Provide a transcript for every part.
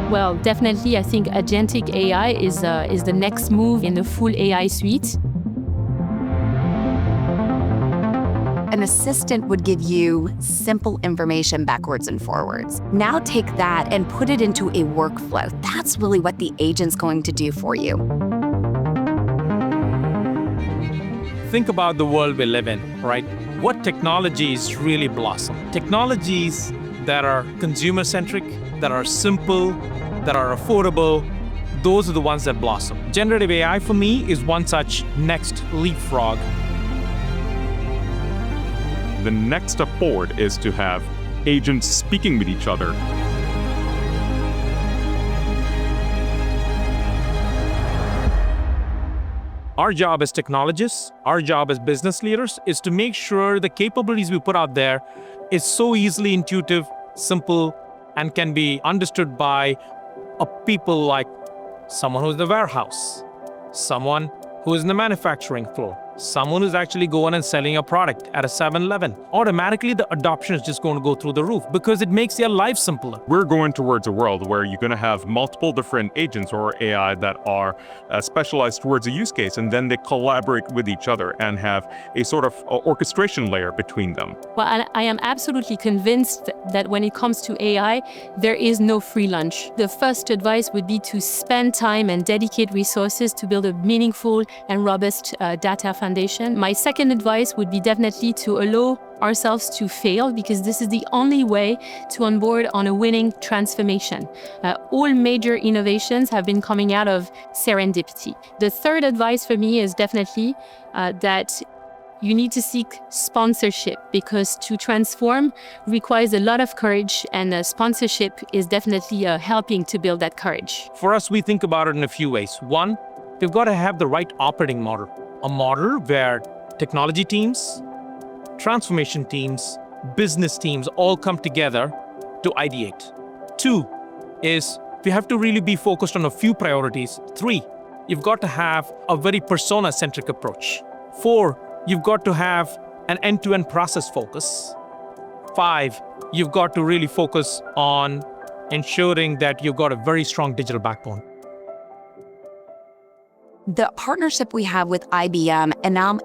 Well, definitely, I think Agentic AI is the next move in the full AI suite. An assistant would give you simple information backwards and forwards. Now take that and put it into a workflow. That's really what the agent's going to do for you. Think about the world we live in, right? What technologies really blossom? Technologies that are consumer-centric, that are simple, that are affordable, those are the ones that blossom. Generative AI for me is one such next leapfrog. The next step forward is to have agents speaking with each other. Our job as technologists, our job as business leaders is to make sure the capabilities we put out there is so easily intuitive, simple, and can be understood by people like someone who's in the warehouse, someone who is in the manufacturing floor, someone who's actually going and selling a product at a 7-Eleven. Automatically, the adoption is just going to go through the roof because it makes their life simpler. We're going towards a world where you're going to have multiple different agents or AI that are specialized towards a use case, and then they collaborate with each other and have a sort of orchestration layer between them. Well, I am absolutely convinced that when it comes to AI, there is no free lunch. The first advice would be to spend time and dedicate resources to build a meaningful and robust data foundation. My second advice would be definitely to allow ourselves to fail, because this is the only way to onboard on a winning transformation. All major innovations have been coming out of serendipity. The third advice for me is definitely that you need to seek sponsorship, because to transform requires a lot of courage, and sponsorship is definitely helping to build that courage. For us, we think about it in a few ways. One, we've got to have the right operating model. A model where technology teams, transformation teams, business teams all come together to ideate. Two is we have to really be focused on a few priorities. Three, you've got to have a very persona-centric approach. Four, you've got to have an end-to-end process focus. Five, you've got to really focus on ensuring that you've got a very strong digital backbone. The partnership we have with IBM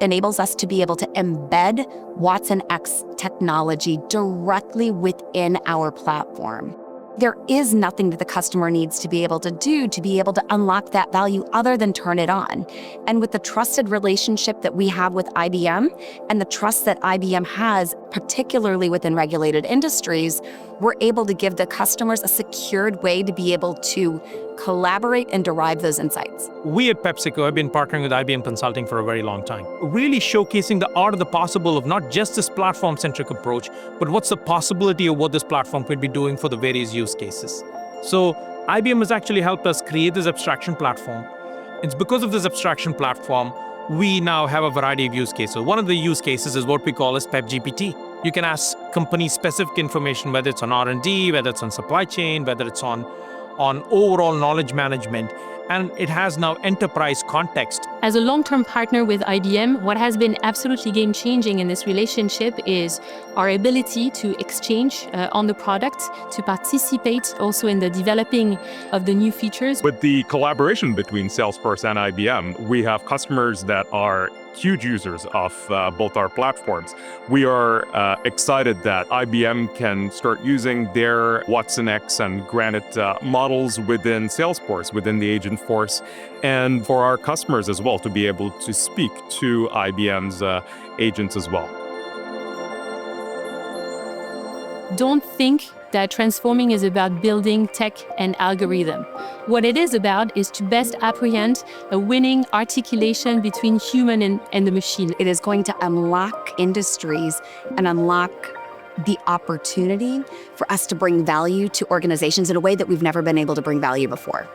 enables us to be able to embed Watson X technology directly within our platform. There is nothing that the customer needs to be able to do to be able to unlock that value other than turn it on. And with the trusted relationship that we have with IBM and the trust that IBM has, particularly within regulated industries, we're able to give the customers a secured way to be able to collaborate and derive those insights. We at PepsiCo have been partnering with IBM Consulting for a very long time, really showcasing the art of the possible of not just this platform-centric approach, but what's the possibility of what this platform could be doing for the various use cases. So IBM has actually helped us create this abstraction platform. It's because of this abstraction platform, we now have a variety of use cases. One of the use cases is what we call as PepGPT. You can ask company-specific information, whether it's on R&D, whether it's on supply chain, whether it's on overall knowledge management, and it has now enterprise context. As a long-term partner with IBM, what has been absolutely game-changing in this relationship is our ability to exchange on the product, to participate also in the developing of the new features. With the collaboration between Salesforce and IBM, we have customers that are huge users of both our platforms. We are excited that IBM can start using their Watson X and Granite models within Salesforce, within the Agent Force, and for our customers as well to be able to speak to IBM's agents as well. Don't think that transforming is about building tech and algorithm. What it is about is to best apprehend a winning articulation between human and the machine. It is going to unlock industries and unlock the opportunity for us to bring value to organizations in a way that we've never been able to bring value before.